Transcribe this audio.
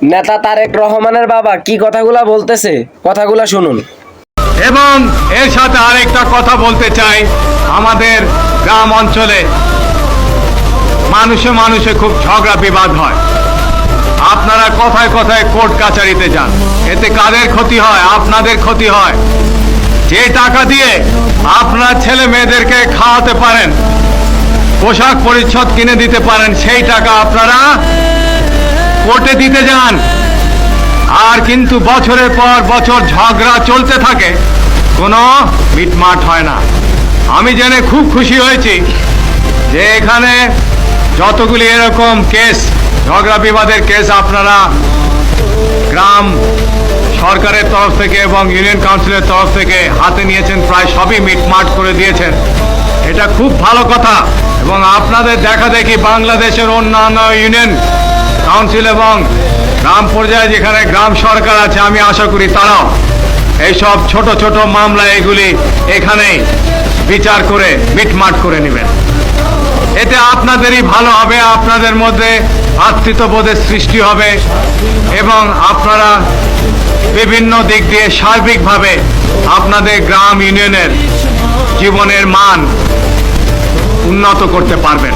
নেতা তারেক রহমানের বাবা কি কথাগুলা বলতেছে, কথাগুলা শুনুন। এবং এর সাথে আরেকটা কথা বলতে চাই, আমাদের গ্রাম অঞ্চলে মানুষে মানুষে খুব ঝগড়া বিবাদ হয়। আপনারা কথায় কথায় কোর্ট কাছারিতে যান, এতে কাদের ক্ষতি হয়? আপনাদের ক্ষতি হয়। যে টাকা দিয়ে আপনার ছেলে মেয়েদেরকে খাওয়াতে পারেন, পোশাক পরিচ্ছদ কিনে দিতে পারেন, সেই টাকা আপনারা কোর্টে দিতে যান। আর কিন্তু বছরের পর বছর ঝগড়া চলতে থাকে, কোনো মিটমাট হয় না। আমি জেনে খুব খুশি হয়েছি যে এখানে যতগুলি এরকম কেস, ঝগড়া বিবাদের কেস আপনারা গ্রাম সরকারের তরফ থেকে এবং ইউনিয়ন কাউন্সিলের তরফ থেকে হাতে নিয়েছেন, প্রায় সবই মিটমাট করে দিয়েছেন। এটা খুব ভালো কথা। এবং আপনাদের দেখা দেখি বাংলাদেশের অন্যান্য ইউনিয়ন কাউন্সিল এবং গ্রাম পর্যায়ে যেখানে গ্রাম সরকার আছে, আমি আশা করি তারাও এইসব ছোট ছোট মামলা এগুলি এখানেই বিচার করে মিটমাট করে নেবেন। এতে আপনাদেরই ভালো হবে, আপনাদের মধ্যে ভ্রাতৃত্ববোধের সৃষ্টি হবে এবং আপনারা বিভিন্ন দিক দিয়ে সার্বিকভাবে আপনাদের গ্রাম ইউনিয়নের জীবনের মান উন্নত করতে পারবেন।